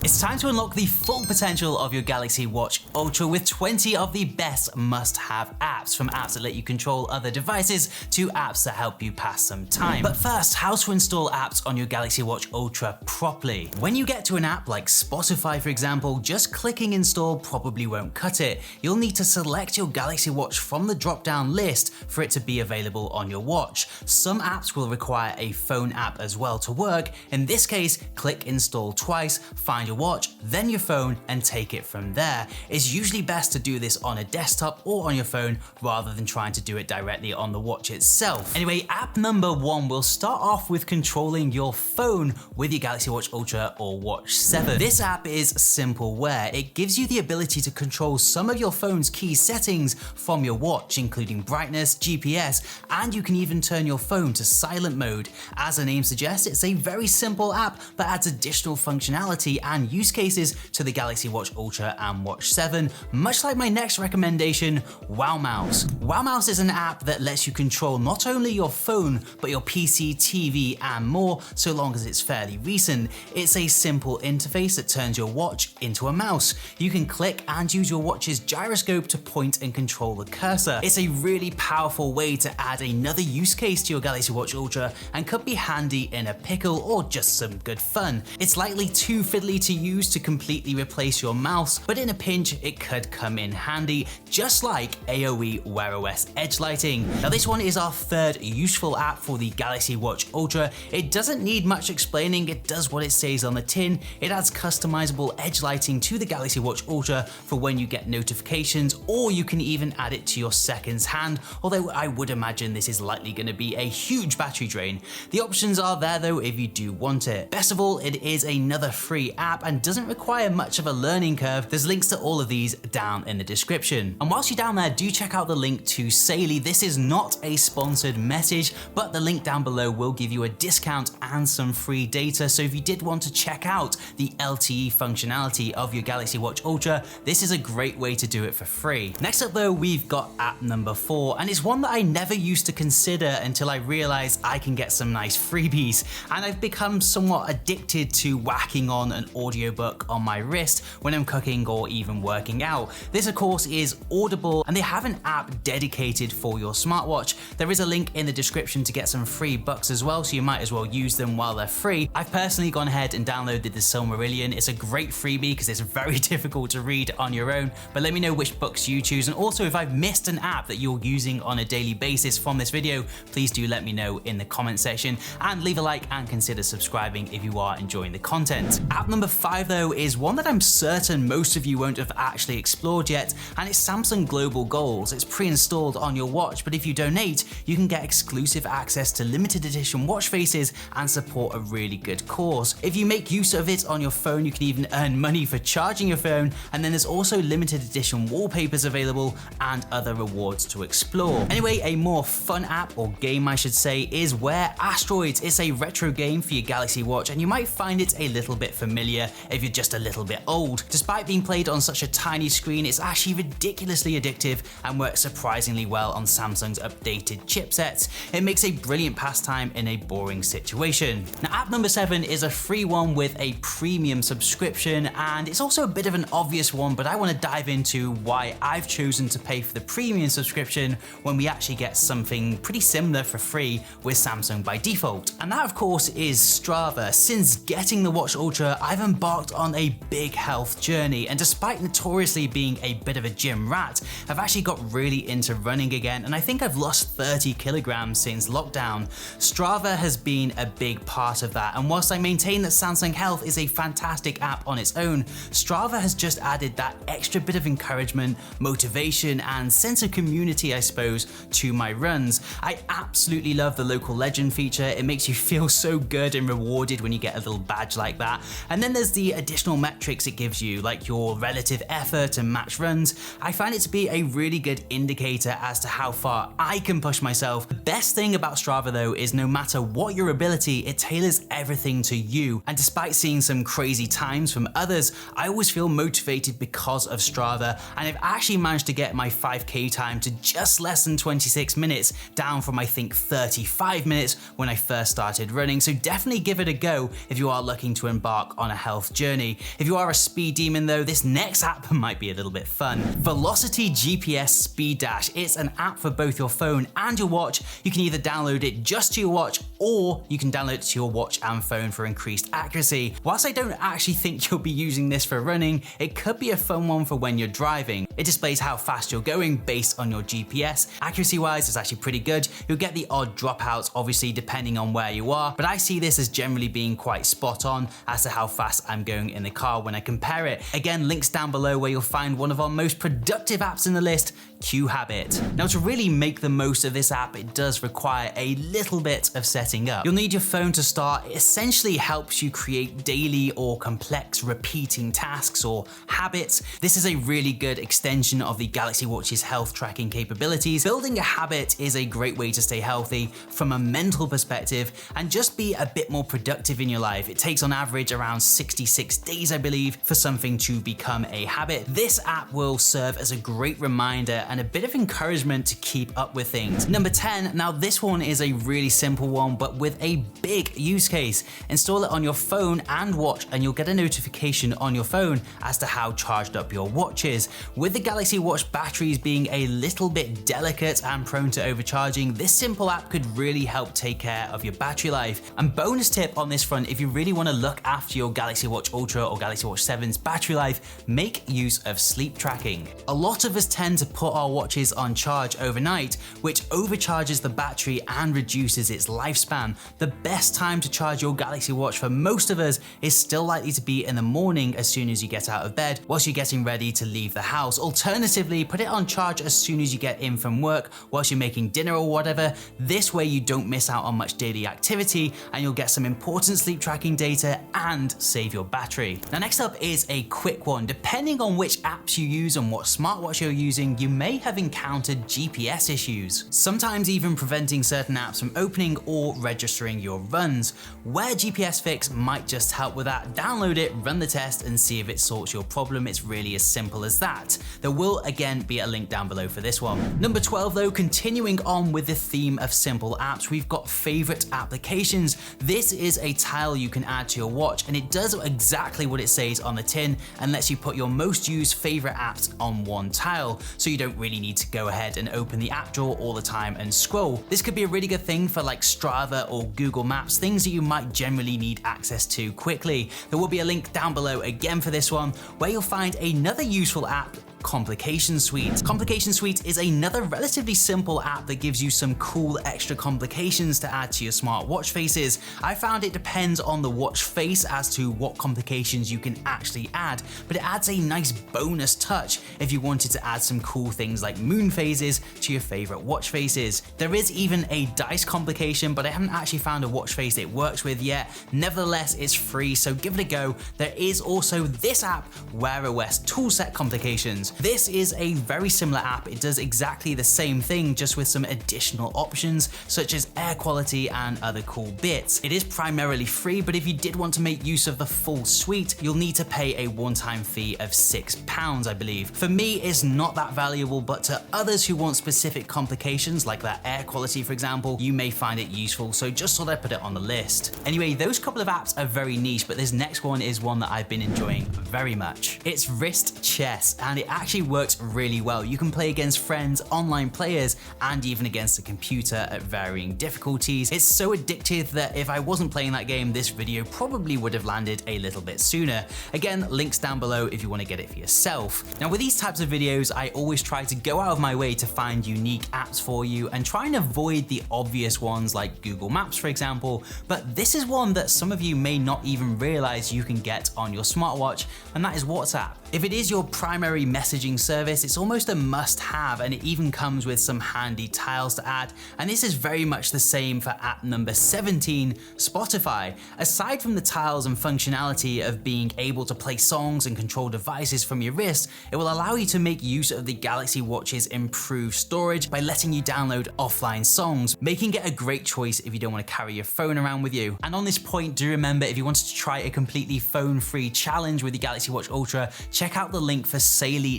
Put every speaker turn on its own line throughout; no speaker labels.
It's time to unlock the full potential of your Galaxy Watch Ultra with 20 of the best must-have apps, from apps that let you control other devices to apps that help you pass some time. But first, how to install apps on your Galaxy Watch Ultra properly. When you get to an app like Spotify, for example, just clicking install probably won't cut it. You'll need to select your Galaxy Watch from the drop-down list for it to be available on your watch. Some apps will require a phone app as well to work. In this case, click install twice, find your watch, then your phone, and take it from there. It's usually best to do this on a desktop or on your phone rather than trying to do it directly on the watch itself. Anyway, app number 1 will start off with controlling your phone with your Galaxy Watch Ultra or Watch 7. This app is Simple Wear. It gives you the ability to control some of your phone's key settings from your watch, including brightness, GPS, and you can even turn your phone to silent mode. As the name suggests, it's a very simple app but adds additional functionality and use cases to the Galaxy Watch Ultra and Watch 7, much like my next recommendation, WowMouse. WowMouse is an app that lets you control not only your phone, but your PC, TV, and more, so long as it's fairly recent. It's a simple interface that turns your watch into a mouse. You can click and use your watch's gyroscope to point and control the cursor. It's a really powerful way to add another use case to your Galaxy Watch Ultra and could be handy in a pickle or just some good fun. It's likely too fiddly to use to completely replace your mouse, but in a pinch it could come in handy, just like AOE Wear OS Edge Lighting. Now this one is our third useful app for the Galaxy Watch Ultra. It doesn't need much explaining, it does what it says on the tin. It adds customizable edge lighting to the Galaxy Watch Ultra for when you get notifications, or you can even add it to your seconds hand, although I would imagine this is likely going to be a huge battery drain. The options are there though if you do want it. Best of all, it is another free app and doesn't require much of a learning curve. There's links to all of these down in the description. And whilst you're down there, do check out the link to Saily. This is not a sponsored message, but the link down below will give you a discount and some free data. So if you did want to check out the LTE functionality of your Galaxy Watch Ultra, this is a great way to do it for free. Next up though, we've got app number 4, and it's one that I never used to consider until I realized I can get some nice freebies. And I've become somewhat addicted to whacking on an audiobook on my wrist when I'm cooking or even working out. This of course is Audible, and they have an app dedicated for your smartwatch. There is a link in the description to get some free books as well, so you might as well use them while they're free. I've personally gone ahead and downloaded the Silmarillion. It's a great freebie because it's very difficult to read on your own, but let me know which books you choose, and also if I've missed an app that you're using on a daily basis from this video, please do let me know in the comment section, and leave a like and consider subscribing if you are enjoying the content. App number 5 though is one that I'm certain most of you won't have actually explored yet, and it's Samsung Global Goals. It's pre-installed on your watch, but if you donate, you can get exclusive access to limited edition watch faces and support a really good cause. If you make use of it on your phone, you can even earn money for charging your phone, and then there's also limited edition wallpapers available and other rewards to explore. Anyway, a more fun app, or game I should say, is Wear Asteroids. It's a retro game for your Galaxy Watch, and you might find it a little bit familiar if you're just a little bit old. Despite being played on such a tiny screen, it's actually ridiculously addictive and works surprisingly well on Samsung's updated chipsets. It makes a brilliant pastime in a boring situation. Now, app number 7 is a free one with a premium subscription, and it's also a bit of an obvious one, but I want to dive into why I've chosen to pay for the premium subscription when we actually get something pretty similar for free with Samsung by default. And that of course is Strava. Since getting the Watch Ultra, I've embarked on a big health journey, and despite notoriously being a bit of a gym rat, I've actually got really into running again, and I think I've lost 30 kilograms since lockdown. Strava has been a big part of that, and whilst I maintain that Samsung Health is a fantastic app on its own, Strava has just added that extra bit of encouragement, motivation, and sense of community, I suppose, to my runs. I absolutely love the local legend feature. It makes you feel so good and rewarded when you get a little badge like that. And then there's the additional metrics it gives you, like your relative effort and match runs. I find it to be a really good indicator as to how far I can push myself. The best thing about Strava though is no matter what your ability, it tailors everything to you. And despite seeing some crazy times from others, I always feel motivated because of Strava, and I've actually managed to get my 5K time to just less than 26 minutes, down from I think 35 minutes when I first started running. So definitely give it a go if you are looking to embark on a health health journey. If you are a speed demon though, this next app might be a little bit fun. Velocity GPS Speed Dash. It's an app for both your phone and your watch. You can either download it just to your watch, or you can download it to your watch and phone for increased accuracy. Whilst I don't actually think you'll be using this for running, it could be a fun one for when you're driving. It displays how fast you're going based on your GPS. Accuracy wise, it's actually pretty good. You'll get the odd dropouts, obviously depending on where you are, but I see this as generally being quite spot on as to how fast I'm going in the car when I compare it. Again, links down below where you'll find one of our most productive apps in the list, QHabit. Now, to really make the most of this app, it does require a little bit of setting up. You'll need your phone to start. It essentially helps you create daily or complex repeating tasks or habits. This is a really good extension of the Galaxy Watch's health tracking capabilities. Building a habit is a great way to stay healthy from a mental perspective and just be a bit more productive in your life. It takes on average around 66 days, I believe, for something to become a habit. This app will serve as a great reminder and a bit of encouragement to keep up with things. Number 10, now this one is a really simple one, but with a big use case. Install it on your phone and watch, and you'll get a notification on your phone as to how charged up your watch is. With the Galaxy Watch batteries being a little bit delicate and prone to overcharging, this simple app could really help take care of your battery life. And bonus tip on this front, if you really want to look after your Galaxy Watch Ultra or Galaxy Watch 7's battery life, make use of sleep tracking. A lot of us tend to put our watches on charge overnight, which overcharges the battery and reduces its lifespan. The best time to charge your Galaxy Watch for most of us is still likely to be in the morning as soon as you get out of bed, whilst you're getting ready to leave the house. Alternatively, put it on charge as soon as you get in from work, whilst you're making dinner or whatever. This way you don't miss out on much daily activity and you'll get some important sleep tracking data and save your battery. Now, next up is a quick one. Depending on which apps you use and what smartwatch you're using, you may have encountered GPS issues, sometimes even preventing certain apps from opening or registering your runs. Where GPS Fix might just help with that, download it, run the test, and see if it sorts your problem. It's really as simple as that. There will again be a link down below for this one. Number 12 though, continuing on with the theme of simple apps, we've got favorite applications. This is a tile you can add to your watch, and it does exactly what it says on the tin and lets you put your most used favorite apps on one tile, so you don't really need to go ahead and open the app drawer all the time and scroll. This could be a really good thing for like Strava or Google Maps, things that you might generally need access to quickly. There will be a link down below again for this one, where you'll find another useful app, Complication Suite. Complication Suite is another relatively simple app that gives you some cool extra complications to add to your smart watch faces. I found it depends on the watch face as to what complications you can actually add, but it adds a nice bonus touch if you wanted to add some cool things like moon phases to your favorite watch faces. There is even a dice complication, but I haven't actually found a watch face it works with yet. Nevertheless, it's free, so give it a go. There is also this app, Wear OS Toolset Complications. This is a very similar app. It does exactly the same thing, just with some additional options such as air quality and other cool bits. It is primarily free, but if you did want to make use of the full suite, you'll need to pay a one-time fee of £6, I believe. For me, it's not that valuable, but to others who want specific complications like that air quality, for example, you may find it useful, so just thought I'd put it on the list. Anyway, those couple of apps are very niche, but this next one is one that I've been enjoying very much. It's Wrist Chess, and it actually works really well. You can play against friends, online players, and even against the computer at varying difficulties. It's so addictive that if I wasn't playing that game, this video probably would have landed a little bit sooner. Again, links down below if you want to get it for yourself. Now, with these types of videos, I always try to go out of my way to find unique apps for you and try and avoid the obvious ones like Google Maps, for example, but this is one that some of you may not even realize you can get on your smartwatch, and that is WhatsApp. If it is your primary messaging service, it's almost a must-have, and it even comes with some handy tiles to add, and this is very much the same for app number 17, Spotify. Aside from the tiles and functionality of being able to play songs and control devices from your wrist, it will allow you to make use of the Galaxy Watch's improved storage by letting you download offline songs, making it a great choice if you don't want to carry your phone around with you. And on this point, do remember, if you wanted to try a completely phone-free challenge with the Galaxy Watch Ultra, check out the link for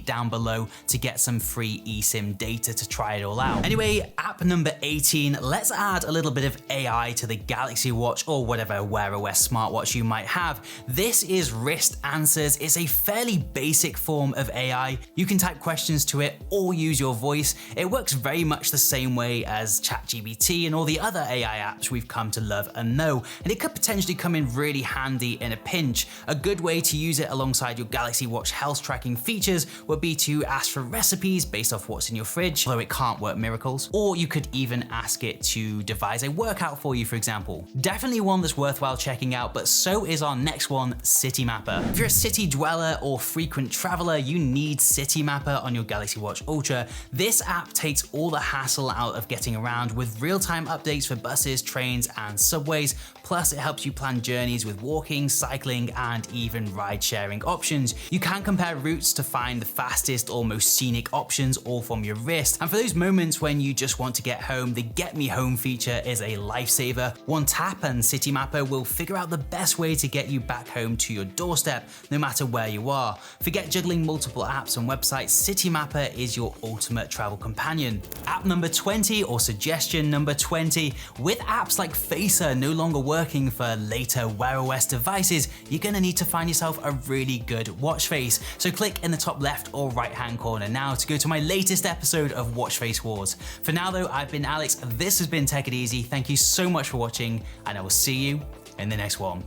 link down below to get some free eSIM data to try it all out. Anyway, app number 18, let's add a little bit of AI to the Galaxy Watch or whatever Wear OS smartwatch you might have. This is Wrist Answers. It's a fairly basic form of AI. You can type questions to it or use your voice. It works very much the same way as ChatGPT and all the other AI apps we've come to love and know, and it could potentially come in really handy in a pinch. A good way to use it alongside your Galaxy Watch health tracking features would be to ask for recipes based off what's in your fridge, although it can't work miracles. Or you could even ask it to devise a workout for you, for example. Definitely one that's worthwhile checking out, but so is our next one, Citymapper. If you're a city dweller or frequent traveler, you need Citymapper on your Galaxy Watch Ultra. This app takes all the hassle out of getting around with real-time updates for buses, trains, and subways. Plus, it helps you plan journeys with walking, cycling, and even ride-sharing options. You can compare routes to find the fastest or most scenic options all from your wrist. And for those moments when you just want to get home, the Get Me Home feature is a lifesaver. One tap and Citymapper will figure out the best way to get you back home to your doorstep, no matter where you are. Forget juggling multiple apps and websites, Citymapper is your ultimate travel companion. App number 20, or suggestion number 20, with apps like Facer no longer working for later Wear OS devices, you're gonna need to find yourself a really good watch face. So click in the top left or right hand corner now to go to my latest episode of Watch Face Wars. For now though, I've been Alex, this has been Tech It Easy, thank you so much for watching, and I will see you in the next one.